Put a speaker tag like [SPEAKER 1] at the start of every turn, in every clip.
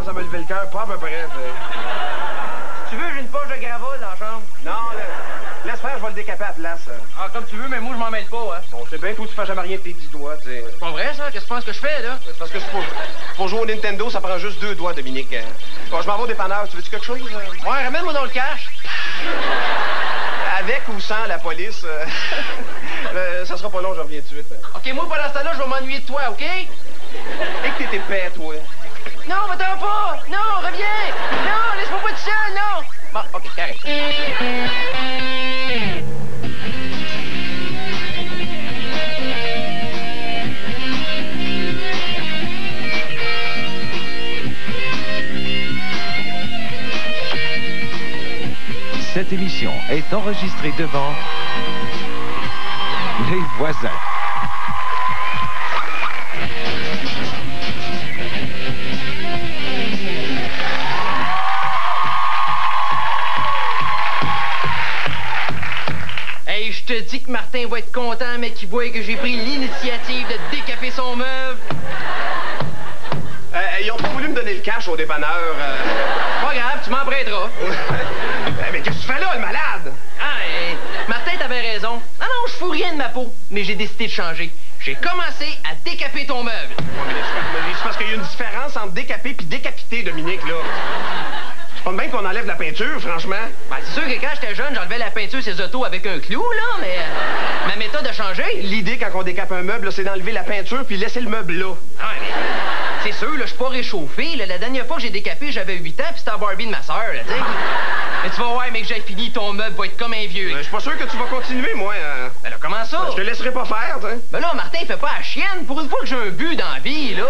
[SPEAKER 1] commence à me lever le cœur, pas à peu près.
[SPEAKER 2] Si tu veux, j'ai une poche de gravol dans la chambre.
[SPEAKER 1] Non, laisse faire, je vais le décaper à la place.
[SPEAKER 2] Ah, comme tu veux, mais moi, je m'en mêle pas, hein.
[SPEAKER 1] Bon, c'est bien, toi, tu fais jamais rien de tes 10 doigts, tu sais.
[SPEAKER 2] C'est pas vrai, ça? Qu'est-ce que tu penses que je fais, là?
[SPEAKER 1] C'est parce que pour jouer au Nintendo, ça prend juste 2 doigts, Dominique. Bon, je m'en vais au dépanneur. Tu veux-tu quelque chose?
[SPEAKER 2] Ouais, ramène-moi dans le cash.
[SPEAKER 1] Avec ou sans la police, ça sera pas long, je reviens tout de suite.
[SPEAKER 2] OK, moi, pendant ce temps-là, je vais m'ennuyer de toi, OK?
[SPEAKER 1] Et que t'es épais, toi.
[SPEAKER 2] Non, m'attends pas! Non, reviens! Non, laisse-moi pas tout seul, non! Bon, OK, carré.
[SPEAKER 3] Cette émission est enregistrée devant les voisins.
[SPEAKER 2] Hey, je te dis que Martin va être content, mais qu'il voit que j'ai pris l'initiative de décaper son meuble.
[SPEAKER 1] Ils ont pas voulu me donner le cash au dépanneur.
[SPEAKER 2] Pas grave, tu m'en prêteras.
[SPEAKER 1] Mais qu'est-ce que tu fais là, le malade?
[SPEAKER 2] Ah, Martin, t'avais raison. Non, je fous rien de ma peau, mais j'ai décidé de changer. J'ai commencé à décaper ton meuble.
[SPEAKER 1] Ouais, mais c'est parce qu'il y a une différence entre décaper puis décapiter, Dominique, là. C'est pas de même qu'on enlève la peinture, franchement.
[SPEAKER 2] Ben, c'est sûr que quand j'étais jeune, j'enlevais la peinture sur ses autos avec un clou, là, mais ma méthode a changé.
[SPEAKER 1] L'idée, quand on décape un meuble, là, c'est d'enlever la peinture puis laisser le meuble là.
[SPEAKER 2] Ah, mais c'est sûr, là, je suis pas réchauffé. Là. La dernière fois que j'ai décapé, j'avais 8 ans, puis c'était à Barbie de ma sœur, là, tu sais. Mais tu vas voir, mec, j'ai fini, ton meuble va être comme un vieux.
[SPEAKER 1] Je suis pas sûr que tu vas continuer, moi.
[SPEAKER 2] Ben là, comment ça?
[SPEAKER 1] Je te laisserai pas faire, tu sais.
[SPEAKER 2] Ben là, Martin, il fait pas la chienne. Pour une fois que j'ai un but dans la vie, là.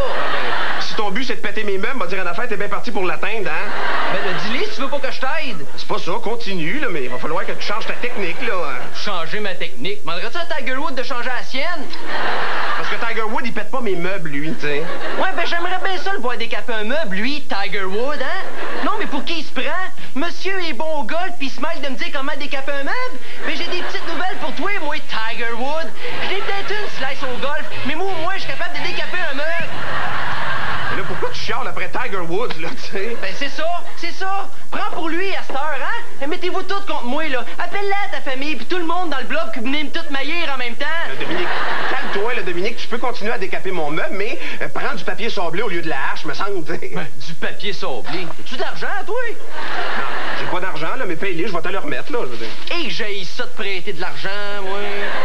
[SPEAKER 1] Si ton but, c'est de péter mes meubles, va dire en affaire, t'es bien parti pour l'atteindre, hein?
[SPEAKER 2] Ben là, dis-lui si tu veux pas que je t'aide.
[SPEAKER 1] C'est pas ça, continue, là, mais il va falloir que tu changes ta technique, là.
[SPEAKER 2] Changer ma technique. Demanderais-tu à Tiger Woods de changer la sienne?
[SPEAKER 1] Parce que Tiger Woods, il pète pas mes meubles, lui, tu sais.
[SPEAKER 2] Ouais, ben j'aimerais bien ça le voir décaper un meuble, lui, Tiger Woods, hein? Non, mais pour qui il se prend? Monsieur est bon au golf, puis il se mêle de me dire comment décaper un meuble? Mais j'ai des petites nouvelles pour toi, moi, Tiger Woods. J'ai peut-être une slice au golf, mais moi, au moins, je suis capable de décaper un meuble.
[SPEAKER 1] Mais là, pourquoi tu chiales après Tiger Woods, là, tu sais?
[SPEAKER 2] Ben c'est ça. Prends pour lui à cette heure, hein? Et mettez-vous tous contre moi, là. Appelle-la à ta famille, puis tout le monde dans le bloc, puis venez me tout maillir en même temps.
[SPEAKER 1] Dominique, calme-toi, là, Dominique. Tu peux continuer à décaper mon meuble, mais prends du papier sablé au lieu de la hache, me semble, tu sais.
[SPEAKER 2] Ben, du papier sablé. As-tu d'argent, toi?
[SPEAKER 1] Non, j'ai pas d'argent, là, mais paye-les, je vais te le remettre, là, je veux dire.
[SPEAKER 2] Et j'ai ça de prêter de l'argent, moi.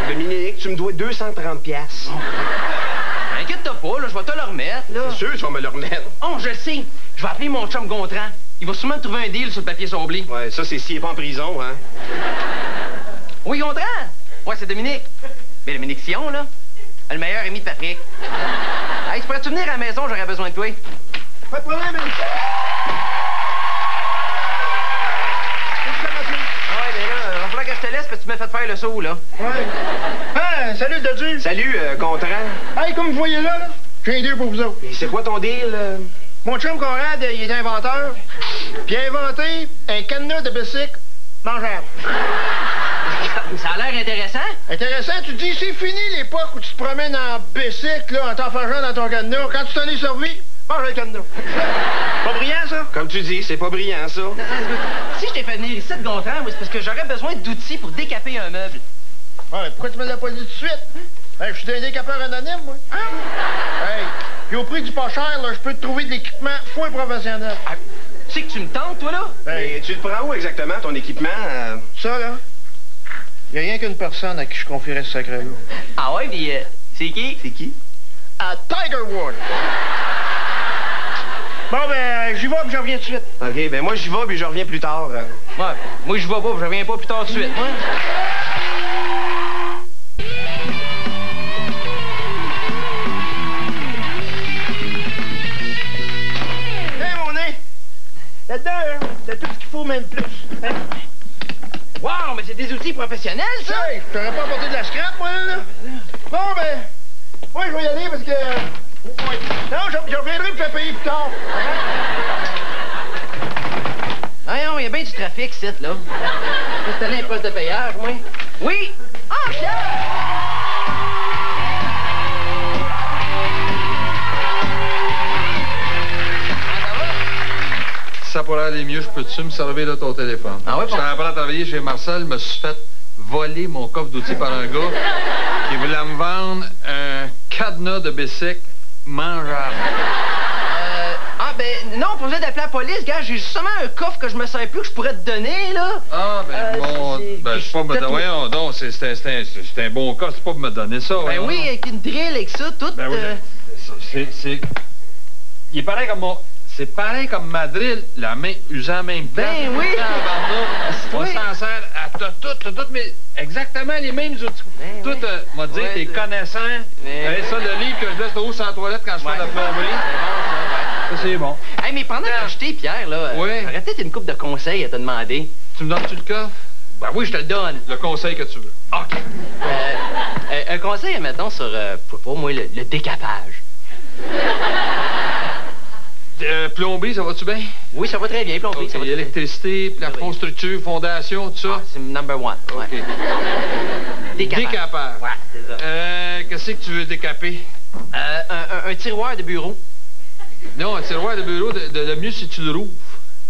[SPEAKER 1] Dominique, tu me dois 230 piastres.
[SPEAKER 2] Inquiète-toi pas, là, je vais te le remettre, là.
[SPEAKER 1] C'est sûr, tu vas me le remettre.
[SPEAKER 2] Oh, je sais. Je vais appeler mon chum Gontran. Il va sûrement me trouver un deal sur le papier sablé.
[SPEAKER 1] Ouais, ça, c'est s'il est pas en prison, hein.
[SPEAKER 2] Oui, Gontran? Ouais, c'est Dominique. Mais Dominique Sion, là. Le meilleur ami de Patrick. Hey, tu pourrais-tu venir à la maison? J'aurais besoin de toi.
[SPEAKER 4] Pas de problème, Dominique.
[SPEAKER 2] Ouais, mais là, il va falloir que je te laisse parce que tu m'as fait faire le saut, là.
[SPEAKER 4] Ouais. Ah, salut, Dodu.
[SPEAKER 1] Salut, Gontran.
[SPEAKER 4] Hey, comme vous voyez là, j'ai un deal pour vous autres.
[SPEAKER 1] Et c'est quoi ton deal?
[SPEAKER 4] Mon chum Conrad, il est inventeur, puis il a inventé un cadenas de bicycle mangeable.
[SPEAKER 2] Ça a l'air intéressant.
[SPEAKER 4] Intéressant, tu te dis, c'est fini l'époque où tu te promènes en bicycle, là, en t'enfargeant dans ton cadenas. Quand tu t'en es servi, mange le cadenas. Pas brillant, ça?
[SPEAKER 1] Comme tu dis, c'est pas brillant, ça.
[SPEAKER 2] Si je t'ai fait venir ici de Gontran, c'est parce que j'aurais besoin d'outils pour décaper un meuble.
[SPEAKER 4] Ouais, pourquoi tu me l'as pas dit tout de suite? Hey, je suis un décapeur anonyme, moi. Hey, puis au prix du pas cher, là, je peux te trouver de l'équipement fouet professionnel.
[SPEAKER 2] Ah, tu sais que tu me tentes, toi, là?
[SPEAKER 1] Et tu te prends où exactement, ton équipement?
[SPEAKER 4] Ça, là, il n'y a rien qu'une personne à qui je confierais ce secret-là.
[SPEAKER 2] Ah ouais, puis c'est qui?
[SPEAKER 1] C'est qui?
[SPEAKER 4] À Tiger Woods. Bon, ben, j'y vais, puis je reviens tout de suite.
[SPEAKER 1] OK, ben moi, j'y vais, puis je reviens plus tard.
[SPEAKER 2] Ouais, moi, je vais pas, puis je reviens pas plus tard tout de suite. Ouais.
[SPEAKER 4] Là-dedans, hein, t'as tout ce qu'il faut, même plus. Hein?
[SPEAKER 2] Wow, mais c'est des outils professionnels, ça!
[SPEAKER 4] Hey, je t'aurais pas apporté de la scrap, moi, là? Bon, ben, moi, je vais y aller parce que... Ouais. Non, je reviendrai me faire payer plus tard.
[SPEAKER 2] Non, il y a bien du trafic, ici, là. C'est un poste de payage, moi. Oui! Ah, Pierre!
[SPEAKER 5] ça pourrait aller mieux, je peux-tu me servir de ton téléphone?
[SPEAKER 2] Ah ouais,
[SPEAKER 5] J'étais en train de travailler chez Marcel, me suis fait voler mon coffre d'outils par un gars qui voulait me vendre un cadenas de bicycle mangeable.
[SPEAKER 2] Ben, non, pas besoin d'appeler la police, gars. J'ai justement un coffre que je me sers plus que je pourrais te donner, là.
[SPEAKER 5] Ah, ben, bon. Ben, c'est pas me donner. Voyons donc, c'est un bon coffre, c'est pas pour me donner ça.
[SPEAKER 2] Ben oui, avec une drill, avec ça, tout.
[SPEAKER 5] Ben oui, c'est. Il est pareil comme mon. C'est pareil comme ma drill, la main, usant la même place.
[SPEAKER 2] Ben oui!
[SPEAKER 5] On s'en sert à tout, mais exactement les mêmes outils.
[SPEAKER 2] Ben
[SPEAKER 5] tout, m'a dit, t'es connaissant. Ben ça, le livre que je laisse haut sur la toilette quand je fais la plomberie. Ça, c'est bon.
[SPEAKER 2] Hey, mais pendant que j'étais, Pierre, là, j'aurais peut-être une couple de conseils à te demander.
[SPEAKER 5] Tu me donnes-tu le coffre?
[SPEAKER 2] Ben oui, je te le donne.
[SPEAKER 5] Le conseil que tu veux.
[SPEAKER 2] OK. Un conseil, mettons, sur, pour moi, le décapage.
[SPEAKER 5] Plomberie, ça va-tu bien?
[SPEAKER 2] Oui, ça va très bien, plomberie.
[SPEAKER 5] Okay. Électricité, plafond, structure, fondation, tout ça?
[SPEAKER 2] Ah, c'est number one.
[SPEAKER 5] OK.
[SPEAKER 2] Ouais.
[SPEAKER 5] Décapage.
[SPEAKER 2] Ouais, c'est ça.
[SPEAKER 5] Qu'est-ce que tu veux décaper?
[SPEAKER 2] Un tiroir de bureau.
[SPEAKER 5] Non, un tiroir de bureau, le mieux, c'est que tu le rouvres.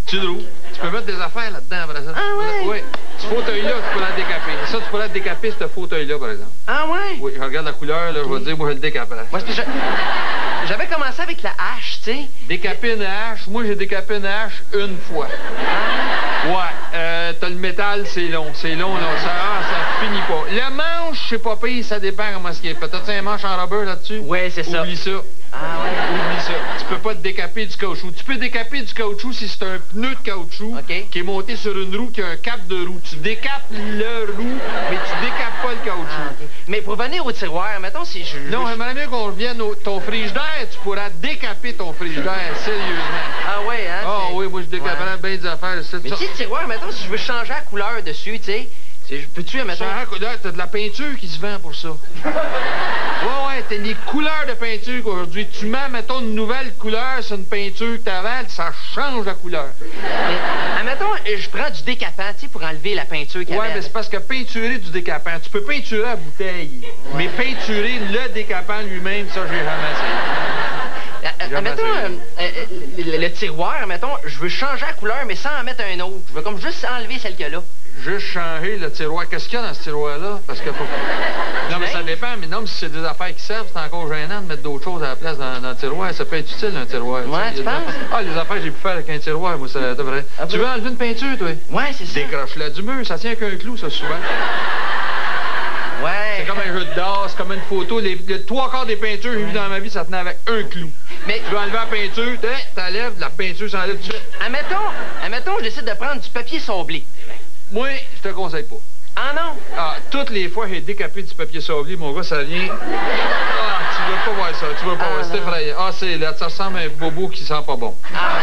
[SPEAKER 5] Tu le rouvres. Tu peux mettre des affaires là-dedans, par exemple.
[SPEAKER 2] Ah ouais?
[SPEAKER 5] Oui. Ce fauteuil-là, tu peux le décaper. Ça, tu pourrais le décaper, ce fauteuil-là, par exemple.
[SPEAKER 2] Ah ouais?
[SPEAKER 5] Oui, je regarde la couleur, là, je vais te dire, moi, je le décape.
[SPEAKER 2] Moi, j'avais commencé avec la hache, tu sais.
[SPEAKER 5] Décaper une hache, moi, j'ai décapé une hache une fois. Ouais, t'as le métal, c'est long, là. Ça finit pas. Le manche, je sais pas pire, ça dépend comment ce qu'il est. Peut-être un manche en rubber là-dessus?
[SPEAKER 2] Ouais, c'est ça.
[SPEAKER 5] Oublie ça.
[SPEAKER 2] Ah ouais?
[SPEAKER 5] Oublie ça. Tu peux pas te décaper du caoutchouc. Tu peux décaper du caoutchouc si c'est un pneu de caoutchouc qui est monté sur une roue qui a un cap de roue. Tu décapes le roue, mais tu décapes pas le caoutchouc.
[SPEAKER 2] Ah, okay. Mais pour venir au tiroir, mettons si je...
[SPEAKER 5] Non, j'aimerais bien qu'on revienne au... Ton frigidaire, tu pourras décaper ton frigidaire, sérieusement.
[SPEAKER 2] Ah ouais, hein?
[SPEAKER 5] Ah oui, moi je décaperais bien des affaires.
[SPEAKER 2] Mais si le tiroir, mettons, si je veux changer la couleur dessus, tu sais, peux-tu, mettons...
[SPEAKER 5] Changer la couleur, t'as de la peinture qui se vend pour ça. Ouais, t'as des couleurs de peinture qu'aujourd'hui. Tu mets, mettons, une nouvelle couleur sur une peinture que t'avais, ça change la couleur.
[SPEAKER 2] Mais, mettons, je prends du décapant, tu sais, pour enlever la peinture qu'il y avait.
[SPEAKER 5] Ouais, mais c'est parce que peinturer du décapant, tu peux peinturer la bouteille, mais peinturer le décapant lui-même, ça, j'ai jamais essayé.
[SPEAKER 2] Mettons, le tiroir, mettons, je veux changer la couleur, mais sans en mettre un autre. Je veux comme juste enlever celle qu'il y a là.
[SPEAKER 5] Juste changer le tiroir. Qu'est-ce qu'il y a dans ce tiroir-là? Parce que faut... Non, mais ça dépend. Mais non, si c'est des affaires qui servent, c'est encore gênant de mettre d'autres choses à la place dans le tiroir. Ça peut être utile, un tiroir.
[SPEAKER 2] Ouais, tu penses?
[SPEAKER 5] Ah, les affaires que j'ai pu faire avec un tiroir, moi, ça devrait... Tu veux enlever une peinture, toi?
[SPEAKER 2] Ouais, c'est ça.
[SPEAKER 5] Décroche-la du mur. Ça tient qu'un clou, ça, souvent.
[SPEAKER 2] Ouais.
[SPEAKER 5] C'est comme un jeu de d'or, c'est comme une photo. Les 3/4 des peintures que j'ai vues dans ma vie, ça tenait avec un clou. Mais tu veux enlever la peinture, t'enlèves, la peinture s'enlève tout de suite.
[SPEAKER 2] Admettons, je décide de prendre du papier sablé.
[SPEAKER 5] Moi, je te conseille pas.
[SPEAKER 2] Ah non?
[SPEAKER 5] Ah, toutes les fois que j'ai décapé du papier sablé, mon gars, ça vient... Ah, tu veux pas voir ça, tu veux pas voir. C'est effrayant. Ah, c'est là, ça ressemble à un bobo qui sent pas bon.
[SPEAKER 2] Ah.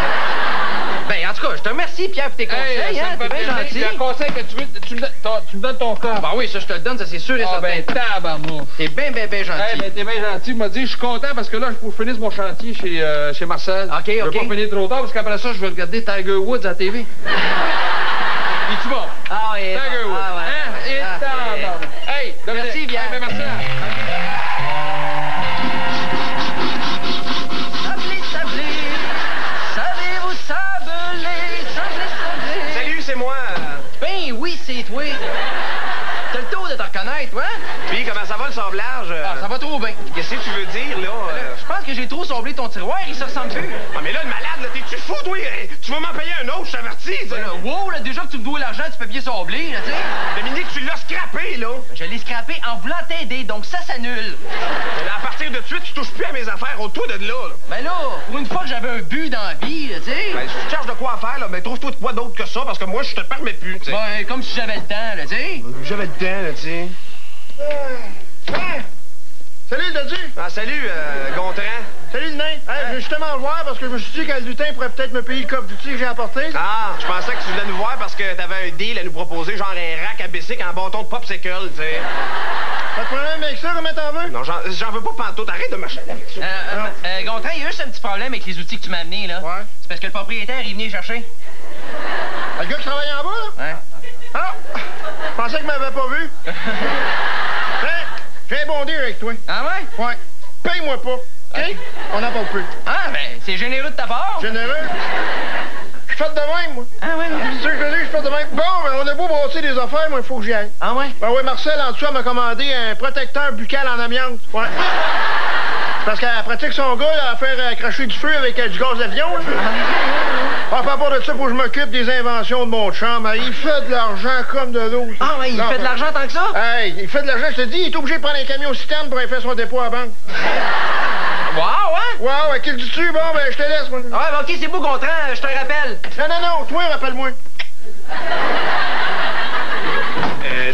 [SPEAKER 2] Ben, en tout cas, je te remercie, Pierre, pour tes conseils, hein, t'es bien gentil.
[SPEAKER 5] Le conseil que tu veux, tu me donnes ton corps.
[SPEAKER 2] Ben oui, ça, je te le donne, ça, c'est sûr et certain.
[SPEAKER 5] Ah, ben, tabarnouche.
[SPEAKER 2] T'es bien gentil.
[SPEAKER 5] Ben, t'es bien gentil. Il m'a dit, je suis content parce que là, je finisse mon chantier chez Marcel.
[SPEAKER 2] OK.
[SPEAKER 5] Je veux pas finir trop tard parce qu'après ça, je vais regarder Tiger Woods à la TV. Es-tu bon?
[SPEAKER 2] Ah, oui.
[SPEAKER 5] Tiger Woods.
[SPEAKER 2] Ah, ouais.
[SPEAKER 5] Hein? Et tabarnouche. Hey,
[SPEAKER 2] merci, Pierre.
[SPEAKER 5] Ben, merci.
[SPEAKER 2] Savez-vous sabler? Sabler.
[SPEAKER 1] Salut, c'est moi.
[SPEAKER 2] Ben oui, c'est toi. T'as le tour de te reconnaître, ouais?
[SPEAKER 1] Puis, comment ça va le sablage?
[SPEAKER 2] Ah, ça va trop bien.
[SPEAKER 1] Qu'est-ce que tu veux dire, là?
[SPEAKER 2] Je pense que j'ai trop sablé ton tiroir, il se ressemble plus.
[SPEAKER 1] Ah, mais là, le malade, là, t'es-tu fou, toi? Tu vas m'en payer un autre, je t'avertis.
[SPEAKER 2] Wow, là, déjà que tu me dois l'argent du papier sablé, là, tu sais.
[SPEAKER 1] Dominique, tu l'as scrappé, là.
[SPEAKER 2] Je l'ai scrappé en voulant t'aider, donc ça s'annule.
[SPEAKER 1] Là, à partir de suite, tu touches plus à mes affaires, autour de là.
[SPEAKER 2] Ben là, pour une fois que j'avais un but dans la vie, là, tu sais.
[SPEAKER 1] Ben, si tu cherches de quoi faire, là, ben, trouve-toi de quoi d'autre que ça, parce que moi, je te permets plus, tu sais.
[SPEAKER 2] Ben, comme si j'avais le temps, là, tu sais.
[SPEAKER 1] J'avais le temps, là, tu sais.
[SPEAKER 4] Salut, Dodu!
[SPEAKER 1] Ah, salut, Gontran.
[SPEAKER 4] Salut, le nain! Hey, je viens justement le voir parce que je me suis dit qu'un lutin pourrait peut-être me payer le coffre d'outils que j'ai apporté.
[SPEAKER 1] Ah, je pensais que tu venais nous voir parce que t'avais un deal à nous proposer, genre un rack à bicycle en bâton de popsicle, tu sais.
[SPEAKER 4] Pas de problème avec ça, comment t'en veux?
[SPEAKER 1] Non, j'en veux pas pantoute, arrête de me chialer avec ça.
[SPEAKER 2] Gontran, il y a juste un petit problème avec les outils que tu m'as amenés, là.
[SPEAKER 4] Ouais.
[SPEAKER 2] C'est parce que le propriétaire, il venait chercher.
[SPEAKER 4] Le gars qui travaille en bas, là?
[SPEAKER 2] Ouais.
[SPEAKER 4] Ah! Je pensais qu'il m'avait pas vu. Hein? J'ai un bon deal avec toi.
[SPEAKER 2] Ah ouais?
[SPEAKER 4] Ouais. Paye-moi pas. OK? On n'en parle plus.
[SPEAKER 2] Ah, ben, c'est généreux de ta part.
[SPEAKER 4] Généreux? Je suis fait de même, moi.
[SPEAKER 2] Ah ouais?
[SPEAKER 4] Tu sais, je suis fait de même. Bon, ben, on a beau brasser des affaires, moi, il faut que j'y aille.
[SPEAKER 2] Ah ouais?
[SPEAKER 4] Ben oui, Marcel, en dessous, elle m'a commandé un protecteur buccal en amiante. Ouais. Parce qu'elle pratique son gars là, à faire cracher du feu avec du gaz d'avion. À part de ça, faut que je m'occupe des inventions de mon chum. Il fait de l'argent comme de l'eau.
[SPEAKER 2] Ah ouais, il fait de l'argent tant que ça?
[SPEAKER 4] Hey, il fait de l'argent, je te dis, il est obligé de prendre un camion citerne pour aller faire son dépôt à la banque.
[SPEAKER 2] Wow, hein?
[SPEAKER 4] Wow, à qui le dis-tu? Bon, ben, je te laisse, moi.
[SPEAKER 2] Ouais, ben ok, c'est beau, Gontran, je te rappelle.
[SPEAKER 4] Non, toi, rappelle-moi.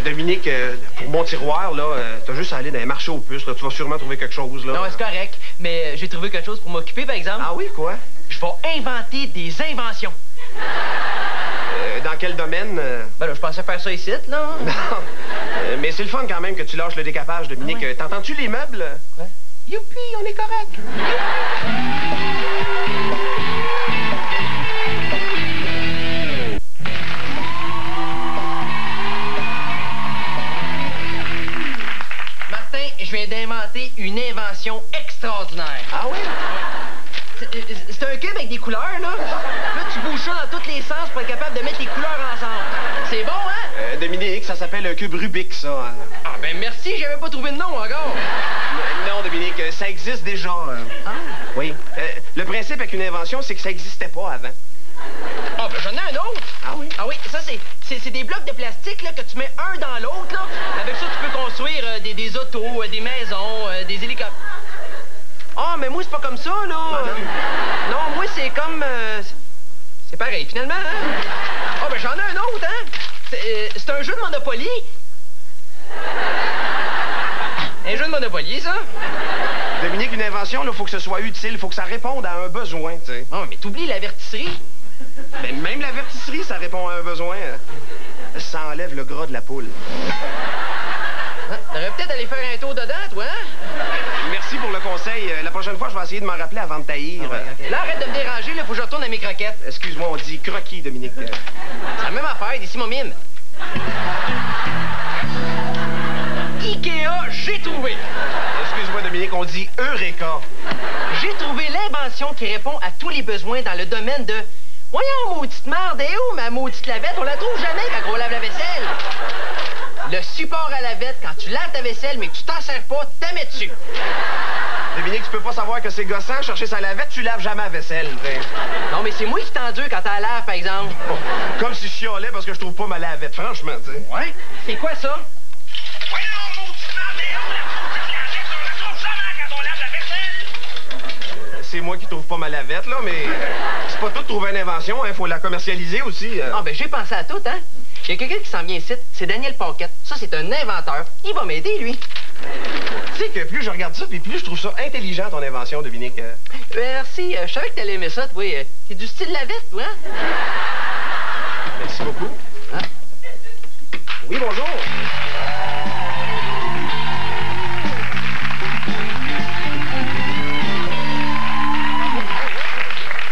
[SPEAKER 1] Dominique, pour mon tiroir, là, t'as juste à aller dans les marchés aux puces, là. Tu vas sûrement trouver quelque chose, là.
[SPEAKER 2] Non, c'est correct, mais j'ai trouvé quelque chose pour m'occuper, par exemple.
[SPEAKER 1] Ah oui, quoi?
[SPEAKER 2] Je vais inventer des inventions.
[SPEAKER 1] Dans quel domaine?
[SPEAKER 2] Ben là, je pensais faire ça ici, là.
[SPEAKER 1] Non. Mais c'est le fun quand même que tu lâches le décapage, Dominique.
[SPEAKER 2] Ah ouais.
[SPEAKER 1] T'entends-tu les meubles?
[SPEAKER 2] Ouais.
[SPEAKER 1] Youpi, on est correct.
[SPEAKER 2] Martin, je viens d'inventer une invention extraordinaire.
[SPEAKER 1] Ah oui?
[SPEAKER 2] C'est un cube avec des couleurs, là. Là, tu bouges ça dans tous les sens pour être capable de mettre les couleurs ensemble. C'est bon, hein?
[SPEAKER 1] Dominique, ça s'appelle un cube Rubik, ça. Hein?
[SPEAKER 2] Ah, ben merci, j'avais pas trouvé de nom encore.
[SPEAKER 1] Non, Dominique, ça existe déjà.
[SPEAKER 2] Ah.
[SPEAKER 1] Oui. Le principe avec une invention, c'est que ça n'existait pas avant.
[SPEAKER 2] Ah, ben j'en ai un autre.
[SPEAKER 1] Ah oui?
[SPEAKER 2] Ah oui, ça, c'est des blocs de plastique, là, que tu mets un dans l'autre, là. Avec ça, tu peux construire des autos, des maisons, des hélicoptères. Ah, mais moi, c'est pas comme ça, là. Non, moi, c'est comme... c'est pareil, finalement, hein? Ah, ben j'en ai un autre, hein? C'est un jeu de Monopoly. Un jeu de Monopoly, ça?
[SPEAKER 1] Dominique, une invention, il faut que ce soit utile, il faut que ça réponde à un besoin, tu sais.
[SPEAKER 2] Oh, mais t'oublies l'avertisserie.
[SPEAKER 1] Ben, même l'avertisserie, ça répond à un besoin. Ça enlève le gras de la poule.
[SPEAKER 2] Hein? T'aurais peut-être aller faire un tour dedans, toi, hein?
[SPEAKER 1] Merci pour le conseil. La prochaine fois, je vais essayer de m'en rappeler avant de taillir.
[SPEAKER 2] Ah ouais, okay. Là, arrête de me déranger, là, faut que je retourne à mes croquettes.
[SPEAKER 1] Excuse-moi, on dit croquis, Dominique.
[SPEAKER 2] C'est la même affaire, d'ici mon mine. Ikea, j'ai trouvé.
[SPEAKER 1] Excuse-moi, Dominique, on dit Eureka.
[SPEAKER 2] J'ai trouvé l'invention qui répond à tous les besoins dans le domaine de... Voyons, maudite merde, et où ma maudite lavette? On la trouve jamais quand on lave la vaisselle. Le support à lavette, quand tu laves ta vaisselle, mais que tu t'en sers pas, t'en mets dessus.
[SPEAKER 1] Dominique, tu peux pas savoir que c'est gossant, chercher sa lavette, tu laves jamais la vaisselle. T'sais.
[SPEAKER 2] Non, mais c'est moi qui t'endure quand t'en laves, par exemple.
[SPEAKER 1] Oh, comme si je chialais parce que je trouve pas ma lavette, franchement, tu sais.
[SPEAKER 2] Ouais? C'est quoi ça?
[SPEAKER 1] Voyons, maudite merde, et où la maudite lavette? On la trouve jamais quand on lave la vaisselle. C'est moi qui trouve pas ma lavette, là, mais c'est pas tout de trouver une invention, hein, faut la commercialiser aussi.
[SPEAKER 2] Ah, ben j'ai pensé à tout, hein? Il y a quelqu'un qui s'en vient ici, c'est Daniel Paquette. Ça, c'est un inventeur. Il va m'aider, lui.
[SPEAKER 1] Tu sais que plus je regarde ça, puis plus je trouve ça intelligent, ton invention, Dominique.
[SPEAKER 2] Merci. Je savais que t'allais aimer ça, toi. C'est du style lavette, toi, hein?
[SPEAKER 1] Merci beaucoup.
[SPEAKER 2] Hein?
[SPEAKER 1] Oui, bonjour.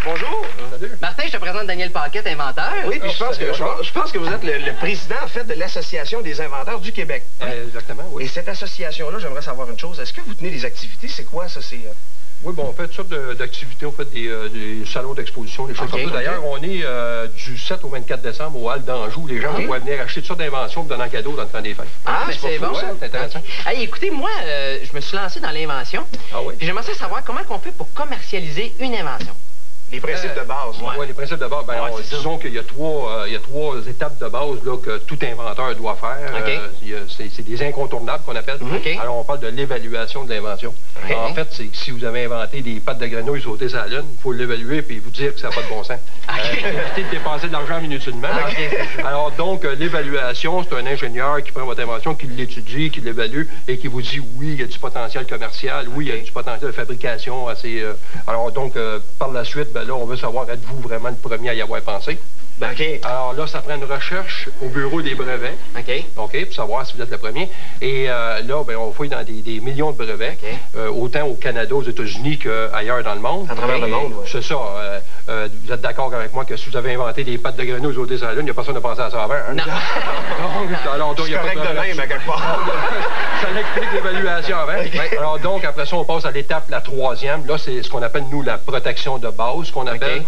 [SPEAKER 1] Bonjour.
[SPEAKER 2] Martin, je te présente Daniel Paquette, inventeur.
[SPEAKER 1] Oui, puis je pense que vous êtes le président, en fait, de l'Association des inventeurs du Québec.
[SPEAKER 5] Exactement, oui.
[SPEAKER 1] Et cette association-là, j'aimerais savoir une chose. Est-ce que vous tenez des activités? C'est quoi, ça? C'est...
[SPEAKER 5] Oui, bon, on fait toutes sortes d'activités. On fait des salons d'exposition, des choses comme ça. D'ailleurs, on est du 7 au 24 décembre au Hall d'Anjou. Les gens vont venir acheter toutes sortes d'inventions pour donner un cadeau dans le temps des fêtes.
[SPEAKER 2] Ah, ben c'est bon, ça.
[SPEAKER 5] C'est intéressant.
[SPEAKER 2] Hey, écoutez, moi, je me suis lancé dans l'invention.
[SPEAKER 5] Ah oui?
[SPEAKER 2] Puis j'aimerais savoir comment on fait pour commercialiser une invention.
[SPEAKER 1] Les principes de base.
[SPEAKER 5] Oui, les principes de base. Ben, disons qu'il y a trois étapes de base là, que tout inventeur doit faire. C'est des incontournables qu'on appelle. Alors, on parle de l'évaluation de l'invention. En fait, c'est que si vous avez inventé des pattes de grenouille sautées sur la Lune, il faut l'évaluer et vous dire que ça n'a pas de bon sens. Évitez de dépenser de l'argent inutilement. Alors, donc, l'évaluation, c'est un ingénieur qui prend votre invention, qui l'étudie, qui l'évalue et qui vous dit oui, il y a du potentiel commercial, oui, il y a du potentiel de fabrication assez... alors, donc, par la suite, ben là, on veut savoir, êtes-vous vraiment le premier à y avoir pensé? Alors là, ça prend une recherche au bureau des brevets. Pour savoir si vous êtes le premier. Et là, ben, on fouille dans des millions de brevets, autant au Canada, aux États-Unis qu'ailleurs dans le monde.
[SPEAKER 1] À travers le monde, oui.
[SPEAKER 5] C'est ça. vous êtes d'accord avec moi que si vous avez inventé des pâtes de grenouilles au désert, il n'y a personne qui a pensé à ça avant, hein?
[SPEAKER 2] Non.
[SPEAKER 5] Alors, donc, il y a pas de
[SPEAKER 1] correct de même, à quelque part.
[SPEAKER 5] Ça l'explique l'évaluation avant.
[SPEAKER 1] Okay.
[SPEAKER 5] Ouais. Alors, donc, après ça, on passe à l'étape, la troisième. Là, c'est ce qu'on appelle, nous, la protection de base, qu'on appelle,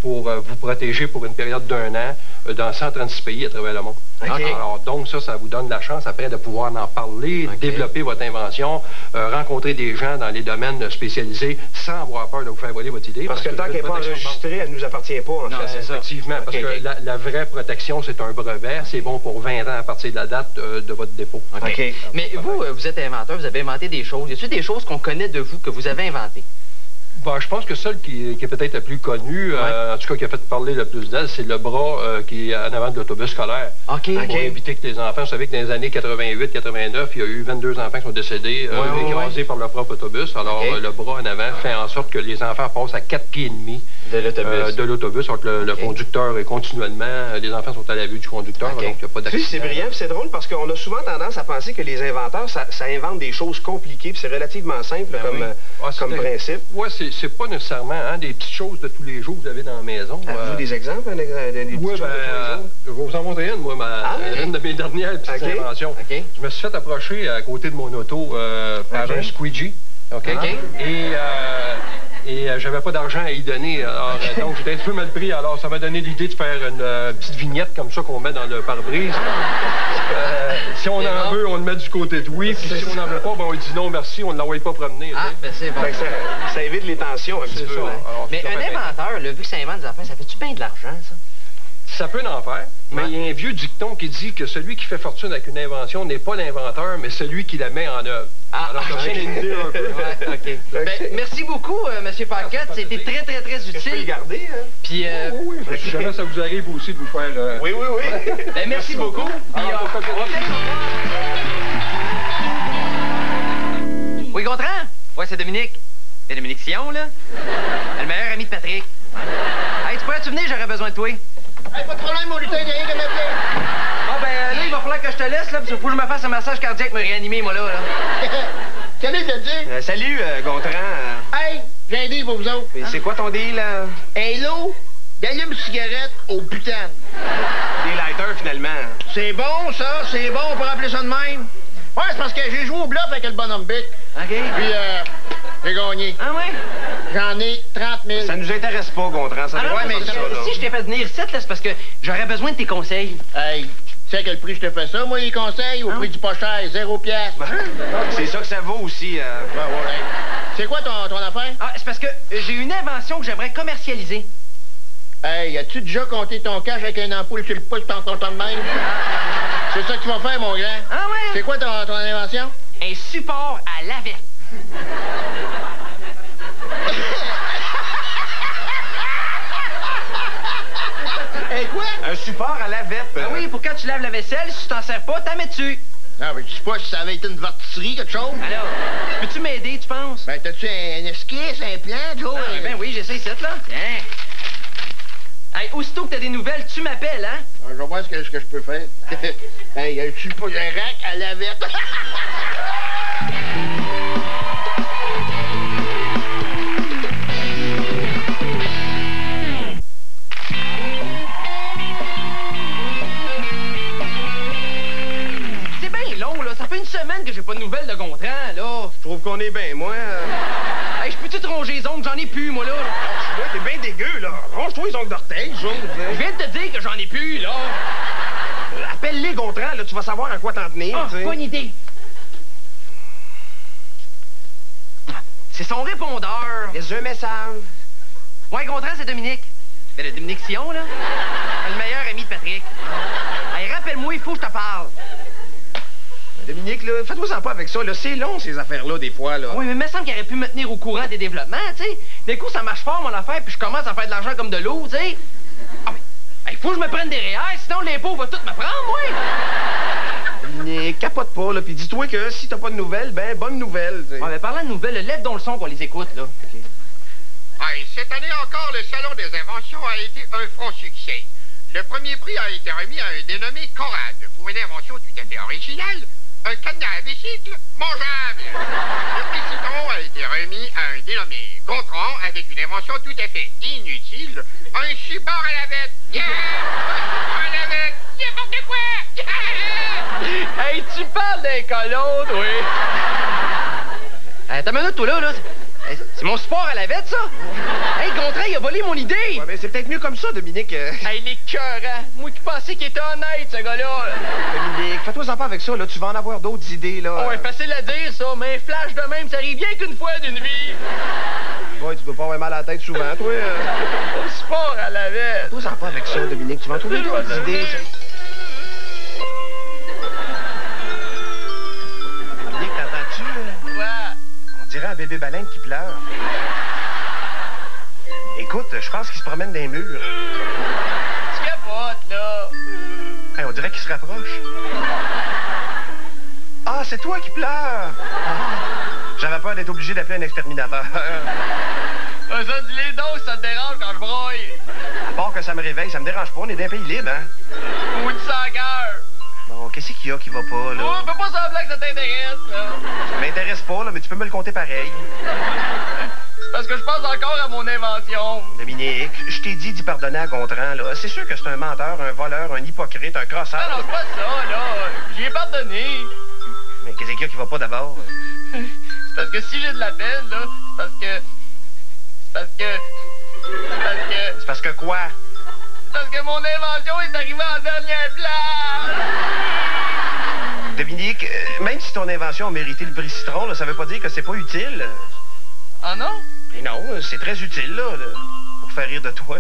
[SPEAKER 5] pour vous protéger pour une période d'1 an dans 136 pays à travers le monde. Alors, donc, ça vous donne la chance, après, de pouvoir en parler, développer votre invention, rencontrer des gens dans les domaines spécialisés sans avoir peur de vous faire voler votre idée.
[SPEAKER 1] Parce que tant qu'elle n'est pas enregistrée, elle ne nous appartient pas, en fait.
[SPEAKER 5] Effectivement, parce que la vraie protection, c'est un brevet. C'est bon pour 20 ans à partir de la date de votre dépôt.
[SPEAKER 2] Mais vous êtes inventeur, vous avez inventé des choses. Y a-t-il des choses qu'on connaît de vous que vous avez inventées?
[SPEAKER 5] Bon, je pense que celle qui est peut-être la plus connue, en tout cas qui a fait parler le plus d'elle, c'est le bras qui est en avant de l'autobus scolaire. Pour éviter que les enfants, vous savez que dans les années 88-89, il y a eu 22 enfants qui sont décédés, écrasés par leur propre autobus. Alors, le bras en avant fait en sorte que les enfants passent à 4 pieds et demi de l'autobus. Donc, le conducteur est continuellement, les enfants sont à la vue du conducteur, donc il n'y a pas d'accident.
[SPEAKER 1] C'est brillant, c'est drôle, parce qu'on a souvent tendance à penser que les inventeurs, ça invente des choses compliquées, puis c'est relativement simple comme principe.
[SPEAKER 5] Oui, c'est pas nécessairement des petites choses de tous les jours que vous avez dans la maison.
[SPEAKER 1] Avez-vous des exemples des petites choses de tous les jours?
[SPEAKER 5] Je vais vous en montrer une, moi, une de mes dernières petites inventions. Je me suis fait approcher à côté de mon auto par un squeegee. Et j'avais pas d'argent à y donner. Alors, donc, j'étais un peu mal pris. Alors, ça m'a donné l'idée de faire une petite vignette comme ça qu'on met dans le pare-brise. Si on en veut, on le met du côté de oui. Puis si on n'en veut pas, ben, on dit non, merci, on ne l'envoie pas promener.
[SPEAKER 2] C'est bon.
[SPEAKER 1] Ça évite les tensions un petit peu.
[SPEAKER 2] Mais un inventeur, vu que ça invente des affaires, ça fait-tu bien de l'argent, ça?
[SPEAKER 5] Ça peut en faire, mais il y a un vieux dicton qui dit que celui qui fait fortune avec une invention n'est pas l'inventeur, mais celui qui la met en œuvre. Alors, ça donne une idée un peu.
[SPEAKER 2] Merci beaucoup, M. Paquette. C'était très, très, très utile.
[SPEAKER 1] Je peux le garder, hein?
[SPEAKER 2] Puis,
[SPEAKER 5] oui. Si jamais ça vous arrive aussi de vous faire...
[SPEAKER 1] Oui.
[SPEAKER 2] Merci beaucoup. Puis, oui, Gontran? Ouais, c'est Dominique. C'est Dominique Sion, là. Le meilleur ami de Patrick. Hey, tu pourrais-tu venir? J'aurais besoin de toi.
[SPEAKER 4] Hey, pas de problème, mon lutin, il y a rien qu'à m'appeler.
[SPEAKER 2] Là, il va falloir que je te laisse, là, parce qu'il faut que je me fasse un massage cardiaque me réanimer, moi, là.
[SPEAKER 4] Qu'est-ce que tu dis?
[SPEAKER 1] Salut, Gontran.
[SPEAKER 4] Hey, j'ai un deal pour vous autres.
[SPEAKER 1] C'est quoi ton deal, là?
[SPEAKER 4] Un lot d'allume-cigarettes au butane.
[SPEAKER 1] Des lighters, finalement.
[SPEAKER 4] C'est bon, ça, c'est bon, on peut rappeler ça de même. Ouais, c'est parce que j'ai joué au bluff avec le bonhomme Bic. Puis, j'ai gagné.
[SPEAKER 2] Ah ouais?
[SPEAKER 4] J'en ai 30 000.
[SPEAKER 1] Ça nous intéresse pas, Gontran.
[SPEAKER 2] Si je t'ai fait venir ici, là, c'est parce que j'aurais besoin de tes conseils.
[SPEAKER 4] Hey, tu sais à quel prix je te fais ça, moi, les conseils? Au prix du pas cher, 0 piastres.
[SPEAKER 1] C'est ça que ça vaut aussi.
[SPEAKER 4] C'est quoi ton affaire?
[SPEAKER 2] C'est parce que j'ai une invention que j'aimerais commercialiser.
[SPEAKER 4] Hey, as-tu déjà compté ton cash avec une ampoule sur le pouce t'en comptant de même? C'est ça que tu vas faire, mon grand.
[SPEAKER 2] Ah ouais?
[SPEAKER 4] C'est quoi ton invention?
[SPEAKER 2] Un support à laver.
[SPEAKER 4] Hey, quoi?
[SPEAKER 1] Un support à lavette.
[SPEAKER 2] Oui, pour quand tu laves la vaisselle, si tu t'en sers pas, t'en mets dessus.
[SPEAKER 4] Ah, mais je sais pas si ça avait été une vertisserie, quelque chose.
[SPEAKER 2] Alors, peux-tu m'aider, tu penses?
[SPEAKER 4] Ben, t'as-tu un esquisse, un plan, Joe?
[SPEAKER 2] Ben oui, j'essaie ça, là. Tiens. Hey, aussitôt que t'as des nouvelles, tu m'appelles, hein?
[SPEAKER 4] Je vais voir ce que je peux faire. Hey, un rack à lavette.
[SPEAKER 2] C'est bien long, là. Ça fait une semaine que j'ai pas de nouvelles de Gontran, là.
[SPEAKER 1] Je trouve qu'on est bien, moi.
[SPEAKER 2] Hey, je peux-tu te ronger les ongles? J'en ai plus, moi, là.
[SPEAKER 1] Ouais, t'es bien dégueu, là. Ronge-toi les ongles d'orteil, jaune.
[SPEAKER 2] Je viens de te dire que j'en ai plus, là.
[SPEAKER 1] Appelle-les, Gontran, là. Tu vas savoir à quoi t'en tenir, tu sais.
[SPEAKER 2] Bonne idée. C'est son répondeur.
[SPEAKER 1] Laisse un message.
[SPEAKER 2] Ouais, Gontran, c'est Dominique. C'est le Dominique Sion, là. Le meilleur ami de Patrick. Hey, rappelle-moi, il faut que je te parle.
[SPEAKER 1] Dominique, là, fais-toi pas avec ça, là. C'est long, ces affaires-là, des fois, là.
[SPEAKER 2] Oui, mais il me semble qu'il aurait pu me tenir au courant des développements, tu sais. D'un coup, ça marche fort, mon affaire, puis je commence à faire de l'argent comme de l'eau, tu sais. Ah, mais il faut que je me prenne des REER, sinon l'impôt va tout me prendre, moi.
[SPEAKER 1] Mais capote pas, là, puis dis-toi que si t'as pas de nouvelles, ben, bonne nouvelle, tu sais.
[SPEAKER 2] Ouais, mais parlant de nouvelles, lève donc le son qu'on les écoute, là. OK.
[SPEAKER 6] Hey, cette année encore, le Salon des inventions a été un franc succès. Le premier prix a été remis à un dénommé Conrad pour une invention tout à fait originale, un cadenas à bicycle mangeable. Le prix citron a été remis à un dénommé Gontran avec une invention tout à fait inutile, un support à la vette. Yeah! À la vette, n'importe quoi! Yeah!
[SPEAKER 2] Hey, tu parles d'un colon, oui. T'as une minute, toi, là. Hey, c'est mon sport à la vette, ça. Hey, Gontran, il a volé mon idée.
[SPEAKER 1] Ouais, mais c'est peut-être mieux comme ça, Dominique.
[SPEAKER 2] Hey, il est cœurant. Moi qui pensais qu'il était honnête, ce gars-là.
[SPEAKER 1] Dominique, fais-toi-en pas avec ça, là. Tu vas en avoir d'autres idées, là.
[SPEAKER 2] Ouais, facile à dire, ça, mais un flash de même, ça arrive bien qu'une fois d'une vie.
[SPEAKER 1] Ouais, tu dois pas avoir mal à la tête souvent, toi.
[SPEAKER 2] Au sport à la vette.
[SPEAKER 1] Fais-toi-en pas avec ça, Dominique. Tu vas en trouver d'autres idées. Dominique, t'entends-tu, là?
[SPEAKER 2] Ouais.
[SPEAKER 1] On dirait un bébé baleine qui pleure. Écoute, je pense qu'il se promène dans les murs.
[SPEAKER 2] Tu capotes, là.
[SPEAKER 1] Hey, on dirait qu'il se rapproche. Ah, c'est toi qui pleures! J'avais peur d'être obligé d'appeler un exterminateur.
[SPEAKER 2] Ça, dis-les donc, ça te dérange quand je broille.
[SPEAKER 1] À part que ça me réveille, ça me dérange pas. On est d'un pays libre, hein?
[SPEAKER 2] Ou de sang cœur.
[SPEAKER 1] Bon, qu'est-ce qu'il y a qui va pas, là?
[SPEAKER 2] Oh, fais pas semblant que ça t'intéresse, là.
[SPEAKER 1] Ça m'intéresse pas, là, mais tu peux me le compter pareil.
[SPEAKER 2] C'est parce que je pense encore à mon invention.
[SPEAKER 1] Dominique, je t'ai dit d'y pardonner à Gontran, là. C'est sûr que c'est un menteur, un voleur, un hypocrite, un crosseur.
[SPEAKER 2] Ah non, c'est pas ça, là. J'y ai pardonné.
[SPEAKER 1] Mais qu'est-ce qu'il y a qui va pas d'abord?
[SPEAKER 2] C'est parce que si j'ai de la peine, là, c'est parce que...
[SPEAKER 1] C'est parce que quoi?
[SPEAKER 2] Parce que mon invention est arrivée en dernière place!
[SPEAKER 1] Dominique, même si ton invention a mérité le prix citron, là, ça veut pas dire que c'est pas utile.
[SPEAKER 2] Ah non?
[SPEAKER 1] Mais non, c'est très utile, là, pour faire rire de toi.